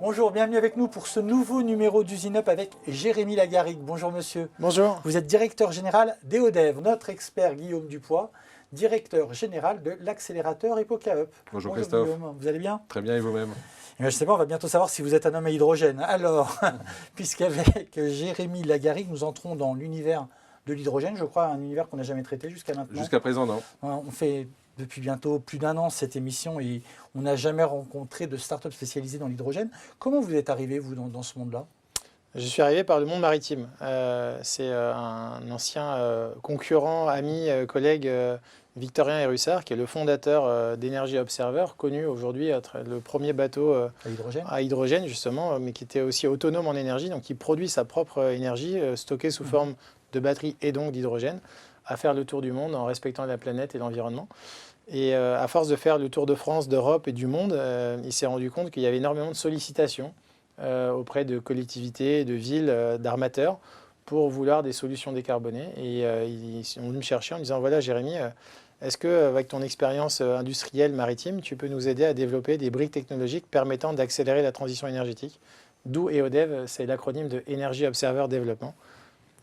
Bonjour, bienvenue avec nous pour ce nouveau numéro d'Usine Up avec Jérémy Lagarigue. Bonjour monsieur. Bonjour. Vous êtes directeur général d'EODEV, notre expert Guillaume Dupois, directeur général de l'accélérateur EPOCA Up. Bonjour Christophe. Guillaume, vous allez bien? Très bien, et vous-même? Je ne sais pas, on va bientôt savoir si vous êtes un homme à hydrogène. Alors, puisqu'avec Jérémy Lagarigue, nous entrons dans l'univers de l'hydrogène, je crois un univers qu'on n'a jamais traité jusqu'à maintenant. Jusqu'à présent, non. On fait depuis bientôt plus d'un an cette émission et on n'a jamais rencontré de start-up spécialisée dans l'hydrogène. Comment vous êtes arrivé, vous, dans ce monde-là? Je suis arrivé par le monde maritime. C'est un ancien concurrent, ami, collègue, Victorien Hérussard, qui est le fondateur d'Energy Observer, connu aujourd'hui être le premier bateau à hydrogène, justement, mais qui était aussi autonome en énergie, donc qui produit sa propre énergie, stockée sous forme de batterie et donc d'hydrogène, à faire le tour du monde en respectant la planète et l'environnement. Et à force de faire le tour de France, d'Europe et du monde, il s'est rendu compte qu'il y avait énormément de sollicitations auprès de collectivités, de villes, d'armateurs, pour vouloir des solutions décarbonées. Et ils sont venus me chercher en me disant, voilà Jérémy, est-ce qu'avec ton expérience industrielle maritime, tu peux nous aider à développer des briques technologiques permettant d'accélérer la transition énergétique? D'où EODEV, c'est l'acronyme de Energy Observer Development,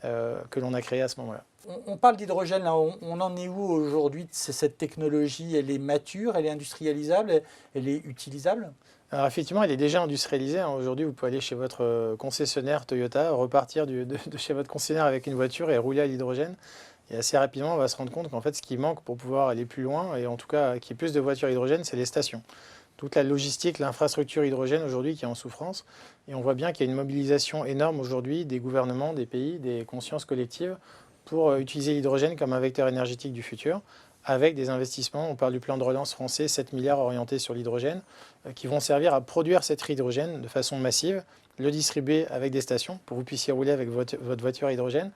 que l'on a créé à ce moment-là. On parle d'hydrogène, là. On en est où aujourd'hui? Cette technologie, elle est mature, elle est industrialisable, elle est utilisable? Alors effectivement, elle est déjà industrialisée. Aujourd'hui, vous pouvez aller chez votre concessionnaire Toyota, repartir de chez votre concessionnaire avec une voiture et rouler à l'hydrogène. Et assez rapidement, on va se rendre compte qu'en fait, ce qui manque pour pouvoir aller plus loin, et en tout cas qu'il y ait plus de voitures hydrogène, c'est les stations. Toute la logistique, l'infrastructure hydrogène aujourd'hui qui est en souffrance. Et on voit bien qu'il y a une mobilisation énorme aujourd'hui des gouvernements, des pays, des consciences collectives pour utiliser l'hydrogène comme un vecteur énergétique du futur, avec des investissements. On parle du plan de relance français, 7 milliards orientés sur l'hydrogène, qui vont servir à produire cet hydrogène de façon massive, le distribuer avec des stations pour que vous puissiez rouler avec votre voiture à hydrogène.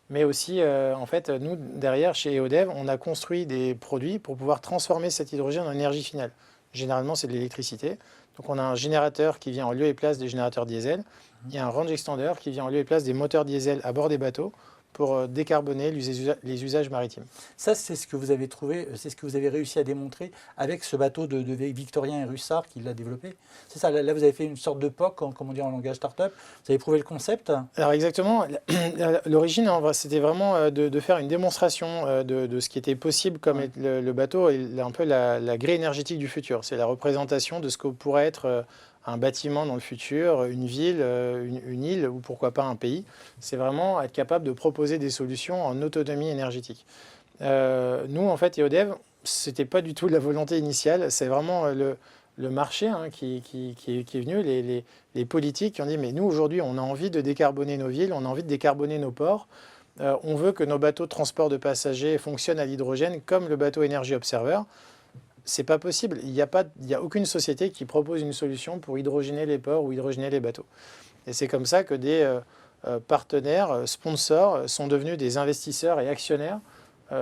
Mais aussi, en fait, nous, derrière, chez EODEV, on a construit des produits pour pouvoir transformer cet hydrogène en énergie finale. Généralement, c'est de l'électricité. Donc, on a un générateur qui vient en lieu et place des générateurs diesel. Il y a un range extender qui vient en lieu et place des moteurs diesel à bord des bateaux pour décarboner les usages maritimes. Ça, c'est ce que vous avez trouvé, c'est ce que vous avez réussi à démontrer avec ce bateau de Victorien Hérussard qui l'a développé. C'est ça, là vous avez fait une sorte de POC, comme on dit en langage startup. Vous avez prouvé le concept? Alors exactement, l'origine, c'était vraiment de faire une démonstration de ce qui était possible comme le bateau est un peu la grille énergétique du futur. C'est la représentation de ce que pourrait être un bâtiment dans le futur, une ville, une île ou pourquoi pas un pays. C'est vraiment être capable de proposer des solutions en autonomie énergétique. Nous, en fait, EODEV, ce n'était pas du tout la volonté initiale. C'est vraiment le marché qui est venu, les politiques qui ont dit « mais nous, aujourd'hui, on a envie de décarboner nos villes, on a envie de décarboner nos ports. On veut que nos bateaux de transport de passagers fonctionnent à l'hydrogène comme le bateau Energy Observer. » C'est pas possible. Il n'y a aucune société qui propose une solution pour hydrogéner les ports ou hydrogéner les bateaux. Et c'est comme ça que des partenaires, sponsors, sont devenus des investisseurs et actionnaires.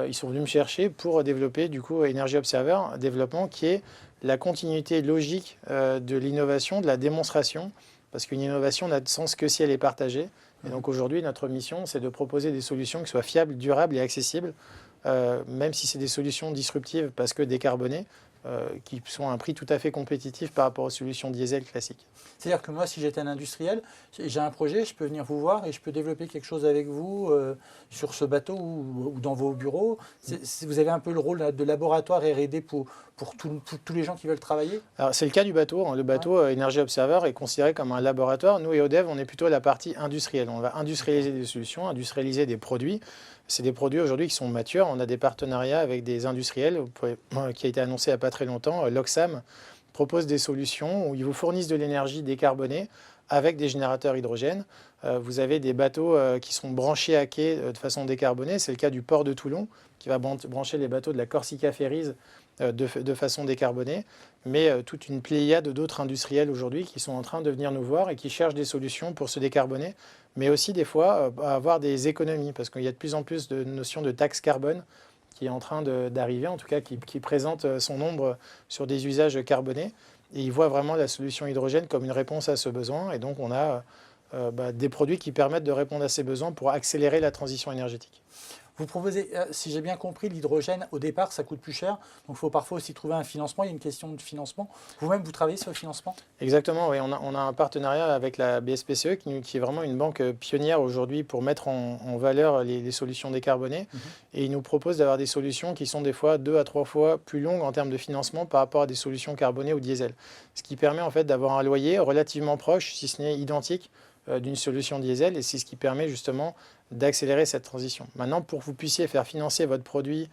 Ils sont venus me chercher pour développer du coup Energy Observer Développement, qui est la continuité logique de l'innovation, de la démonstration, parce qu'une innovation n'a de sens que si elle est partagée. Et donc aujourd'hui, notre mission, c'est de proposer des solutions qui soient fiables, durables et accessibles, même si c'est des solutions disruptives parce que décarbonées, qui sont à un prix tout à fait compétitif par rapport aux solutions diesel classiques. C'est-à-dire que moi, si j'étais un industriel, j'ai un projet, je peux venir vous voir et je peux développer quelque chose avec vous sur ce bateau ou dans vos bureaux. Vous avez un peu le rôle de laboratoire R&D pour tous les gens qui veulent travailler? Alors, c'est le cas du bateau. Le bateau Energy Observer est considéré comme un laboratoire. Nous, EODEV, on est plutôt la partie industrielle. On va industrialiser des solutions, industrialiser des produits. C'est des produits aujourd'hui qui sont matures. On a des partenariats avec des industriels qui a été annoncé il n'y a pas très longtemps. L'Oxam propose des solutions où ils vous fournissent de l'énergie décarbonée avec des générateurs hydrogène. Vous avez des bateaux qui sont branchés à quai de façon décarbonée. C'est le cas du port de Toulon qui va brancher les bateaux de la Corsica Ferries de façon décarbonée. Mais toute une pléiade d'autres industriels aujourd'hui qui sont en train de venir nous voir et qui cherchent des solutions pour se décarboner, mais aussi des fois avoir des économies, parce qu'il y a de plus en plus de notions de taxe carbone qui est en train d'arriver, en tout cas qui présente son ombre sur des usages carbonés. Et ils voient vraiment la solution hydrogène comme une réponse à ce besoin. Et donc on a des produits qui permettent de répondre à ces besoins pour accélérer la transition énergétique. Vous proposez, si j'ai bien compris, l'hydrogène, au départ, ça coûte plus cher. Donc, il faut parfois aussi trouver un financement. Il y a une question de financement. Vous-même, vous travaillez sur le financement? Exactement, oui. On a un partenariat avec la BSPCE qui est vraiment une banque pionnière aujourd'hui pour mettre en valeur les solutions décarbonées. Et ils nous proposent d'avoir des solutions qui sont des fois 2 à 3 fois plus longues en termes de financement par rapport à des solutions carbonées ou diesel. Ce qui permet en fait d'avoir un loyer relativement proche, si ce n'est identique, d'une solution diesel. Et c'est ce qui permet justement d'accélérer cette transition. Maintenant, pour que vous puissiez faire financer votre produit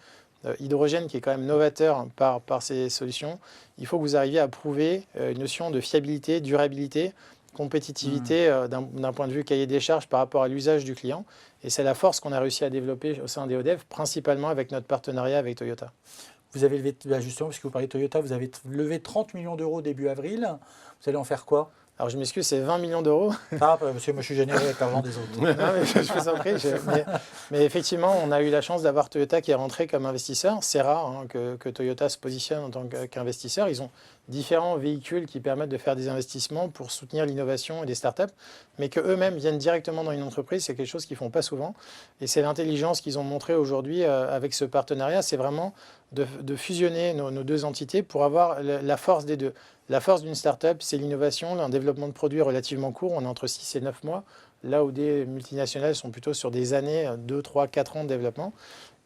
hydrogène qui est quand même novateur par ces solutions, il faut que vous arriviez à prouver une notion de fiabilité, durabilité, compétitivité d'un point de vue cahier des charges par rapport à l'usage du client. Et c'est la force qu'on a réussi à développer au sein d'EODEV, principalement avec notre partenariat avec Toyota. Vous avez levé, justement, puisque vous parlez de Toyota, vous avez levé 30 millions d'euros début avril. Vous allez en faire quoi? Alors je m'excuse, c'est 20 millions d'euros. Ah, parce que moi je suis généreux avec l'argent des autres. Non, mais je vous en prie. Mais effectivement, on a eu la chance d'avoir Toyota qui est rentré comme investisseur. C'est rare que Toyota se positionne en tant qu'investisseur. Ils ont différents véhicules qui permettent de faire des investissements pour soutenir l'innovation et les startups, mais qu'eux-mêmes viennent directement dans une entreprise, c'est quelque chose qu'ils ne font pas souvent. Et c'est l'intelligence qu'ils ont montrée aujourd'hui avec ce partenariat, c'est vraiment de fusionner nos deux entités pour avoir la force des deux. La force d'une startup, c'est l'innovation, un développement de produits relativement court, on est entre 6 et 9 mois, là où des multinationales sont plutôt sur des années, 2, 3, 4 ans de développement.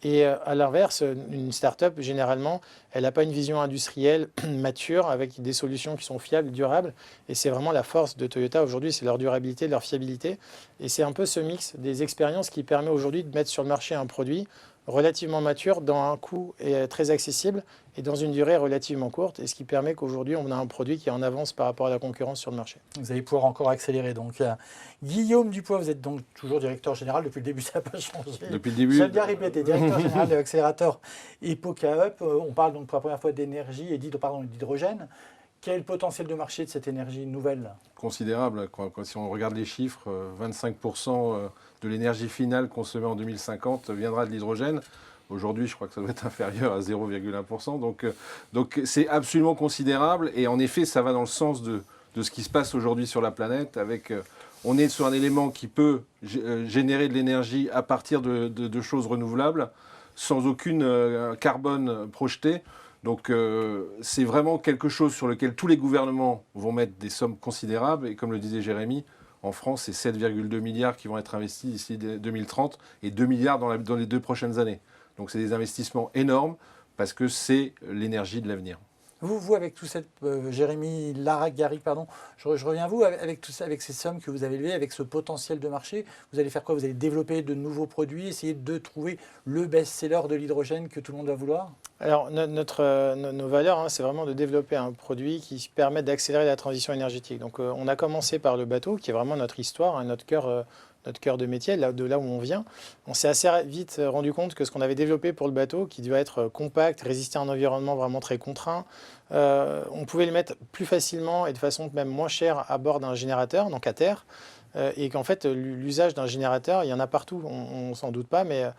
Et à l'inverse, une start-up, généralement, elle n'a pas une vision industrielle mature avec des solutions qui sont fiables, durables. Et c'est vraiment la force de Toyota aujourd'hui, c'est leur durabilité, leur fiabilité. Et c'est un peu ce mix des expériences qui permet aujourd'hui de mettre sur le marché un produit relativement mature, dans un coût très accessible et dans une durée relativement courte. Et ce qui permet qu'aujourd'hui, on a un produit qui est en avance par rapport à la concurrence sur le marché. Vous allez pouvoir encore accélérer. Donc, Guillaume Dupois, vous êtes donc toujours directeur général. Depuis le début, ça n'a pas changé. Depuis le début. J'aime bien répéter, directeur général de l'accélérateur EpoCaUp. On parle donc pour la première fois d'énergie et d'hydrogène. Quel est le potentiel de marché de cette énergie nouvelle? Considérable. Si on regarde les chiffres, 25% de l'énergie finale consommée en 2050 viendra de l'hydrogène. Aujourd'hui, je crois que ça doit être inférieur à 0,1%. Donc c'est absolument considérable. Et en effet, ça va dans le sens de ce qui se passe aujourd'hui sur la planète. On est sur un élément qui peut générer de l'énergie à partir de choses renouvelables, sans aucune carbone projetée. Donc c'est vraiment quelque chose sur lequel tous les gouvernements vont mettre des sommes considérables. Et comme le disait Jérémy, en France, c'est 7,2 milliards qui vont être investis d'ici 2030 et 2 milliards dans les 2 prochaines années. Donc c'est des investissements énormes parce que c'est l'énergie de l'avenir. Vous, avec tout cette, Jérémy Larrague-Garrigue, pardon, je reviens à vous, avec tout ça, avec ces sommes que vous avez levées, avec ce potentiel de marché, vous allez faire quoi? Vous allez développer de nouveaux produits, essayer de trouver le best-seller de l'hydrogène que tout le monde va vouloir? Alors, nos valeurs, c'est vraiment de développer un produit qui permette d'accélérer la transition énergétique. Donc, on a commencé par le bateau, qui est vraiment notre histoire, notre cœur de métier, de là où on vient. On s'est assez vite rendu compte que ce qu'on avait développé pour le bateau, qui devait être compact, résister à un environnement vraiment très contraint, on pouvait le mettre plus facilement et de façon même moins chère à bord d'un générateur, donc à terre, et qu'en fait, l'usage d'un générateur, il y en a partout, on ne s'en doute pas, mais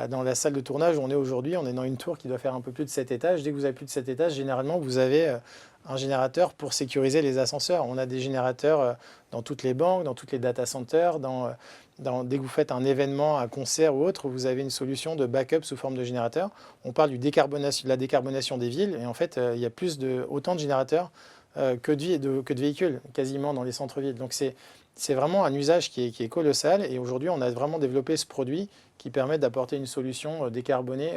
dans la salle de tournage où on est aujourd'hui, on est dans une tour qui doit faire un peu plus de 7 étages. Dès que vous avez plus de 7 étages, généralement, vous avez un générateur pour sécuriser les ascenseurs. On a des générateurs dans toutes les banques, dans toutes les data centers. Dès que vous faites un événement, un concert ou autre, vous avez une solution de backup sous forme de générateur. On parle de la décarbonation des villes. Et en fait, il y a autant de générateurs que de véhicules, quasiment dans les centres-villes. Donc c'est vraiment un usage qui est colossal. Et aujourd'hui, on a vraiment développé ce produit qui permet d'apporter une solution décarbonée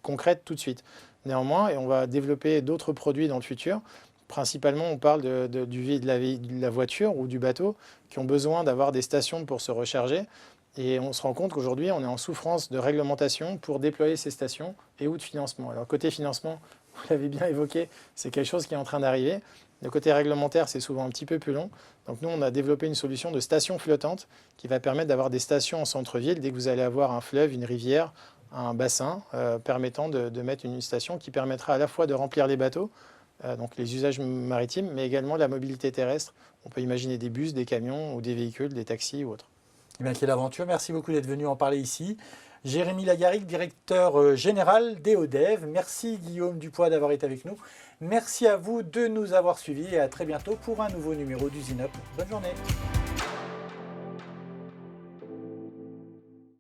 concrète tout de suite. Néanmoins, et on va développer d'autres produits dans le futur. Principalement, on parle de la voiture ou du bateau qui ont besoin d'avoir des stations pour se recharger. Et on se rend compte qu'aujourd'hui, on est en souffrance de réglementation pour déployer ces stations et ou de financement. Alors, côté financement, vous l'avez bien évoqué, c'est quelque chose qui est en train d'arriver. Le côté réglementaire, c'est souvent un petit peu plus long. Donc nous, on a développé une solution de station flottante qui va permettre d'avoir des stations en centre-ville. Dès que vous allez avoir un fleuve, une rivière, un bassin, permettant de mettre une station qui permettra à la fois de remplir les bateaux, donc les usages maritimes, mais également la mobilité terrestre. On peut imaginer des bus, des camions ou des véhicules, des taxis ou autres. Eh bien, quelle aventure. Merci beaucoup d'être venu en parler ici. Jérémy Larrague, directeur général d'EODEV. Merci Guillaume Dupois d'avoir été avec nous. Merci à vous de nous avoir suivis et à très bientôt pour un nouveau numéro d'Usine Up. Bonne journée.